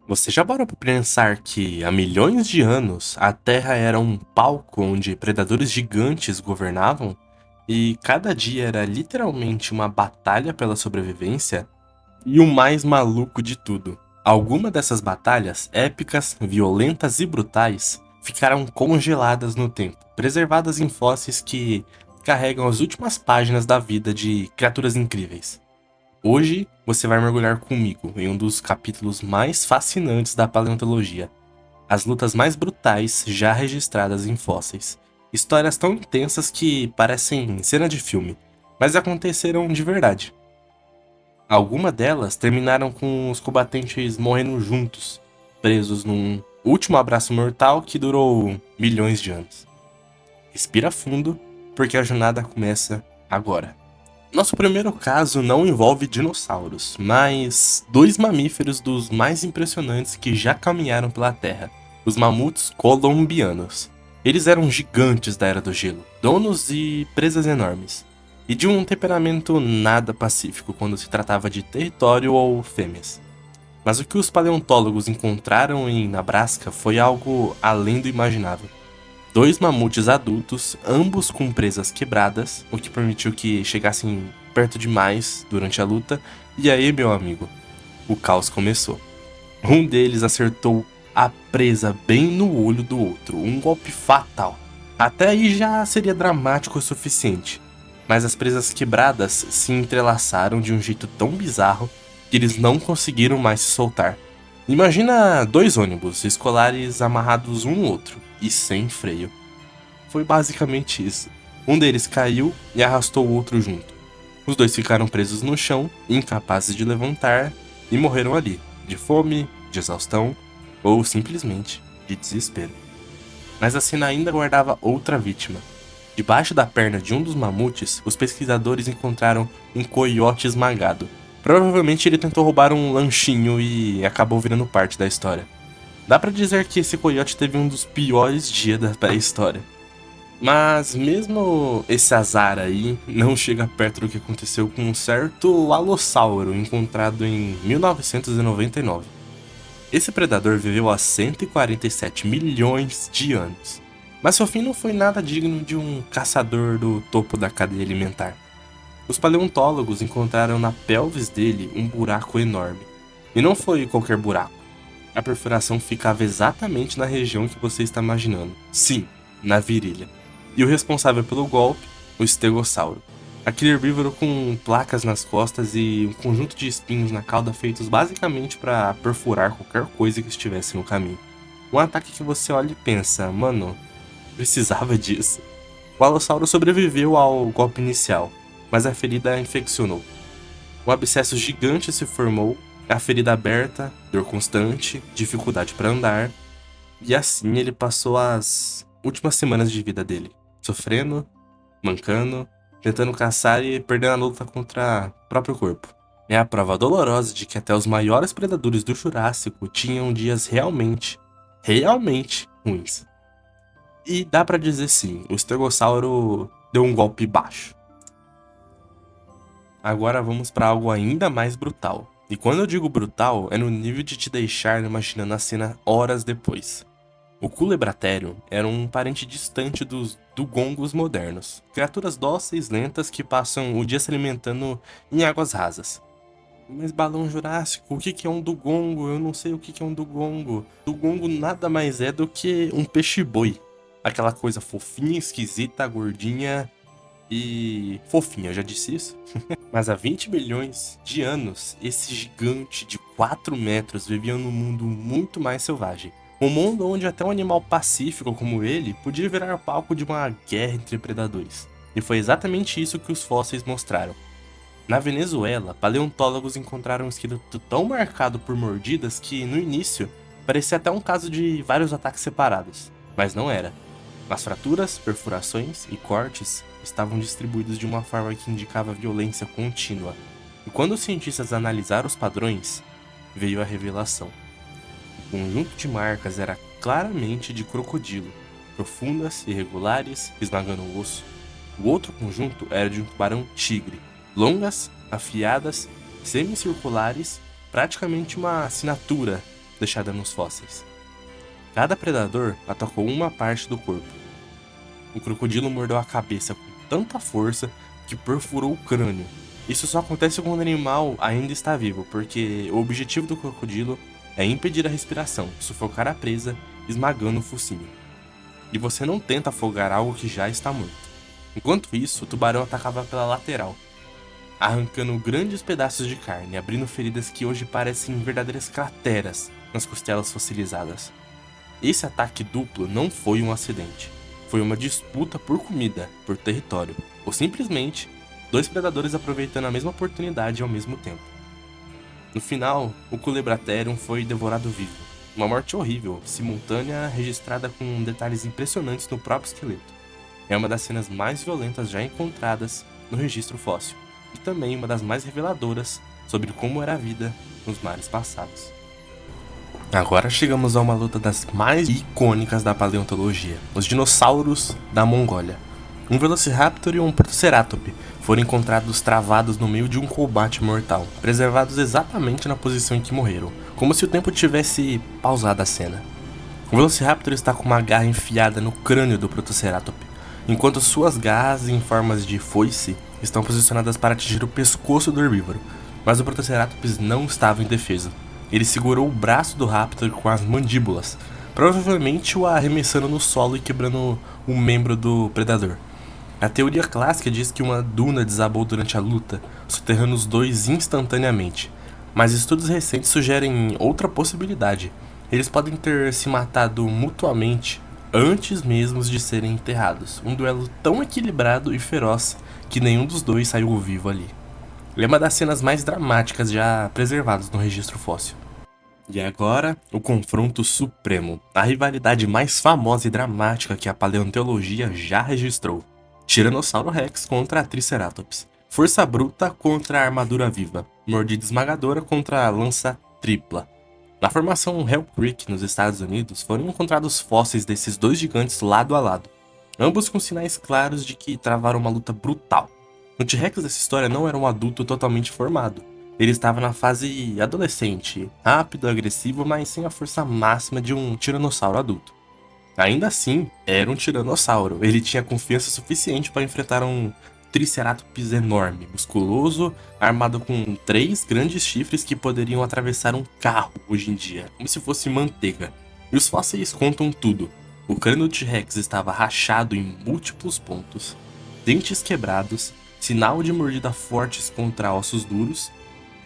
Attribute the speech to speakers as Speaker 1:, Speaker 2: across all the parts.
Speaker 1: Você já parou para pensar que há milhões de anos a Terra era um palco onde predadores gigantes governavam? E cada dia era literalmente uma batalha pela sobrevivência? E o mais maluco de tudo, algumas dessas batalhas, épicas, violentas e brutais, ficaram congeladas no tempo, preservadas em fósseis que carregam as últimas páginas da vida de criaturas incríveis. Hoje você vai mergulhar comigo em um dos capítulos mais fascinantes da paleontologia, as lutas mais brutais já registradas em fósseis. Histórias tão intensas que parecem cena de filme, mas aconteceram de verdade. Algumas delas terminaram com os combatentes morrendo juntos, presos num último abraço mortal que durou milhões de anos. Respira fundo, porque a jornada começa agora. Nosso primeiro caso não envolve dinossauros, mas dois mamíferos dos mais impressionantes que já caminharam pela Terra, os mamutes colombianos. Eles eram gigantes da Era do Gelo, donos e presas enormes, e de um temperamento nada pacífico quando se tratava de território ou fêmeas. Mas o que os paleontólogos encontraram em Nebraska foi algo além do imaginável. Dois mamutes adultos, ambos com presas quebradas, o que permitiu que chegassem perto demais durante a luta, e aí, meu amigo, o caos começou. Um deles acertou a presa bem no olho do outro, um golpe fatal. Até aí já seria dramático o suficiente, mas as presas quebradas se entrelaçaram de um jeito tão bizarro que eles não conseguiram mais se soltar. Imagina dois ônibus escolares amarrados um no outro e sem freio. Foi basicamente isso. Um deles caiu e arrastou o outro junto. Os dois ficaram presos no chão, incapazes de levantar, e morreram ali, de fome, de exaustão ou simplesmente de desespero. Mas a cena ainda guardava outra vítima. Debaixo da perna de um dos mamutes, os pesquisadores encontraram um coiote esmagado. Provavelmente ele tentou roubar um lanchinho e acabou virando parte da história. Dá pra dizer que esse coiote teve um dos piores dias da pré-história. Mas mesmo esse azar aí não chega perto do que aconteceu com um certo alossauro encontrado em 1999. Esse predador viveu há 147 milhões de anos, mas seu fim não foi nada digno de um caçador do topo da cadeia alimentar. Os paleontólogos encontraram na pelvis dele um buraco enorme. E não foi qualquer buraco. A perfuração ficava exatamente na região que você está imaginando. Sim, na virilha. E o responsável pelo golpe, o estegossauro. Aquele herbívoro com placas nas costas e um conjunto de espinhos na cauda feitos basicamente para perfurar qualquer coisa que estivesse no caminho. Um ataque que você olha e pensa, mano, precisava disso. O alossauro sobreviveu ao golpe inicial, mas a ferida infeccionou. Um abscesso gigante se formou, a ferida aberta, dor constante, dificuldade para andar, e assim ele passou as últimas semanas de vida dele, sofrendo, mancando, tentando caçar e perdendo a luta contra o próprio corpo. É a prova dolorosa de que até os maiores predadores do Jurássico tinham dias realmente ruins. E dá pra dizer sim, o Estegossauro deu um golpe baixo. Agora vamos pra algo ainda mais brutal. E quando eu digo brutal, é no nível de te deixar imaginando a cena horas depois. O Culebratério era um parente distante dos dugongos modernos, criaturas dóceis lentas que passam o dia se alimentando em águas rasas. Mas balão jurássico, o que que é um dugongo? Eu não sei o que que é um dugongo. Dugongo nada mais é do que um peixe-boi. Aquela coisa fofinha, esquisita, gordinha e fofinha, eu já disse isso? Mas há 20 milhões de anos, esse gigante de 4 metros vivia num mundo muito mais selvagem. Um mundo onde até um animal pacífico como ele podia virar palco de uma guerra entre predadores. E foi exatamente isso que os fósseis mostraram. Na Venezuela, paleontólogos encontraram um esqueleto tão marcado por mordidas que, no início, parecia até um caso de vários ataques separados. Mas não era. As fraturas, perfurações e cortes estavam distribuídos de uma forma que indicava violência contínua. E quando os cientistas analisaram os padrões, veio a revelação. O conjunto de marcas era claramente de crocodilo, profundas, irregulares, esmagando o osso. O outro conjunto era de um tubarão-tigre, longas, afiadas, semicirculares, praticamente uma assinatura deixada nos fósseis. Cada predador atacou uma parte do corpo. O crocodilo mordeu a cabeça com tanta força que perfurou o crânio. Isso só acontece quando o animal ainda está vivo, porque o objetivo do crocodilo é impedir a respiração, sufocar a presa, esmagando o focinho. E você não tenta afogar algo que já está morto. Enquanto isso, o tubarão atacava pela lateral, arrancando grandes pedaços de carne, abrindo feridas que hoje parecem verdadeiras crateras nas costelas fossilizadas. Esse ataque duplo não foi um acidente. Foi uma disputa por comida, por território, ou simplesmente dois predadores aproveitando a mesma oportunidade ao mesmo tempo. No final, o Culebratherium foi devorado vivo. Uma morte horrível, simultânea, registrada com detalhes impressionantes no próprio esqueleto. É uma das cenas mais violentas já encontradas no registro fóssil, e também uma das mais reveladoras sobre como era a vida nos mares passados. Agora chegamos a uma luta das mais icônicas da paleontologia, os dinossauros da Mongólia. Um Velociraptor e um Protoceratops foram encontrados travados no meio de um combate mortal, preservados exatamente na posição em que morreram, como se o tempo tivesse pausado a cena. O Velociraptor está com uma garra enfiada no crânio do Protoceratops, enquanto suas garras em formas de foice estão posicionadas para atingir o pescoço do herbívoro, mas o Protoceratops não estava indefeso. Ele segurou o braço do Raptor com as mandíbulas, provavelmente o arremessando no solo e quebrando um membro do predador. A teoria clássica diz que uma duna desabou durante a luta, soterrando os dois instantaneamente, mas estudos recentes sugerem outra possibilidade. Eles podem ter se matado mutuamente antes mesmo de serem enterrados, um duelo tão equilibrado e feroz que nenhum dos dois saiu vivo ali. É uma das cenas mais dramáticas já preservadas no registro fóssil. E agora, o confronto supremo, a rivalidade mais famosa e dramática que a paleontologia já registrou. Tiranossauro Rex contra a Triceratops. Força bruta contra a armadura viva. Mordida esmagadora contra a lança tripla. Na formação Hell Creek, nos Estados Unidos, foram encontrados fósseis desses dois gigantes lado a lado, ambos com sinais claros de que travaram uma luta brutal. O T-Rex dessa história não era um adulto totalmente formado. Ele estava na fase adolescente, rápido, agressivo, mas sem a força máxima de um tiranossauro adulto. Ainda assim, era um tiranossauro. Ele tinha confiança suficiente para enfrentar um Triceratops enorme, musculoso, armado com 3 grandes chifres que poderiam atravessar um carro hoje em dia, como se fosse manteiga. E os fósseis contam tudo. O crânio do T-Rex estava rachado em múltiplos pontos, dentes quebrados, sinal de mordida fortes contra ossos duros,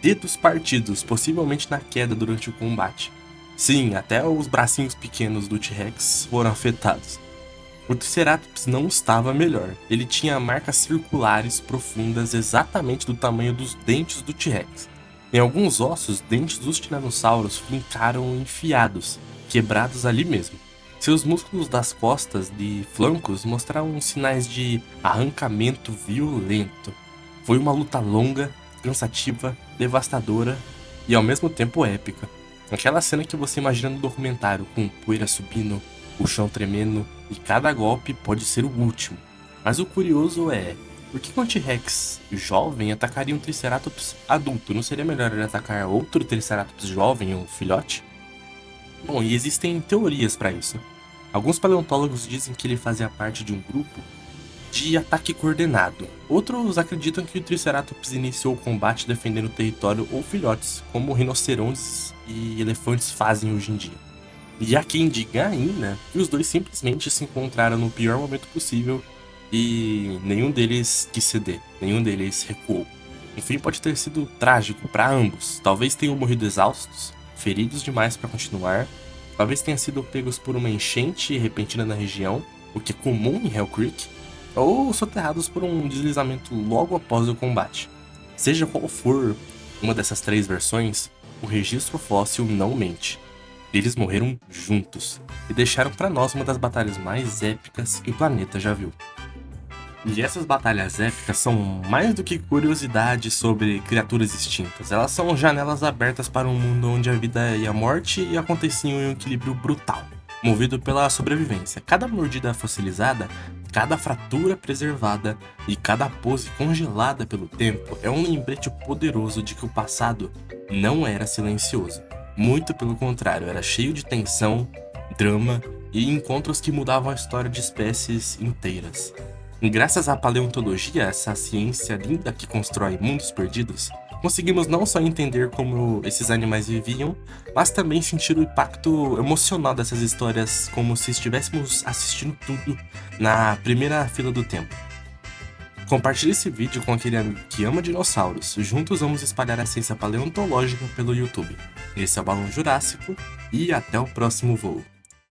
Speaker 1: dedos partidos, possivelmente na queda durante o combate. Sim, até os bracinhos pequenos do T-Rex foram afetados. O Triceratops não estava melhor. Ele tinha marcas circulares profundas exatamente do tamanho dos dentes do T-Rex. Em alguns ossos, dentes dos tiranossauros fincaram enfiados, quebrados ali mesmo. Seus músculos das costas e flancos mostraram sinais de arrancamento violento. Foi uma luta longa, cansativa, devastadora e ao mesmo tempo épica. Aquela cena que você imagina no documentário, com poeira subindo, o chão tremendo, e cada golpe pode ser o último. Mas o curioso é, por que um T-Rex jovem atacaria um Triceratops adulto? Não seria melhor ele atacar outro Triceratops jovem, um filhote? Bom, e existem teorias para isso. Alguns paleontólogos dizem que ele fazia parte de um grupo de ataque coordenado. Outros acreditam que o Triceratops iniciou o combate defendendo o território ou filhotes, como rinocerontes e elefantes fazem hoje em dia. E há quem diga ainda que os dois simplesmente se encontraram no pior momento possível e nenhum deles quis ceder, nenhum deles recuou. O fim pode ter sido trágico para ambos. Talvez tenham morrido exaustos, feridos demais para continuar. Talvez tenham sido pegos por uma enchente repentina na região, o que é comum em Hell Creek, ou soterrados por um deslizamento logo após o combate. Seja qual for uma dessas 3 versões, o registro fóssil não mente. Eles morreram juntos e deixaram para nós uma das batalhas mais épicas que o planeta já viu. E essas batalhas épicas são mais do que curiosidades sobre criaturas extintas. Elas são janelas abertas para um mundo onde a vida e a morte aconteciam em um equilíbrio brutal, movido pela sobrevivência. Cada mordida fossilizada, cada fratura preservada e cada pose congelada pelo tempo é um lembrete poderoso de que o passado não era silencioso. Muito pelo contrário, era cheio de tensão, drama e encontros que mudavam a história de espécies inteiras. E graças à paleontologia, essa ciência linda que constrói mundos perdidos, conseguimos não só entender como esses animais viviam, mas também sentir o impacto emocional dessas histórias como se estivéssemos assistindo tudo na primeira fila do tempo. Compartilhe esse vídeo com aquele amigo que ama dinossauros. Juntos vamos espalhar a ciência paleontológica pelo YouTube. Esse é o Balão Jurássico e até o próximo voo.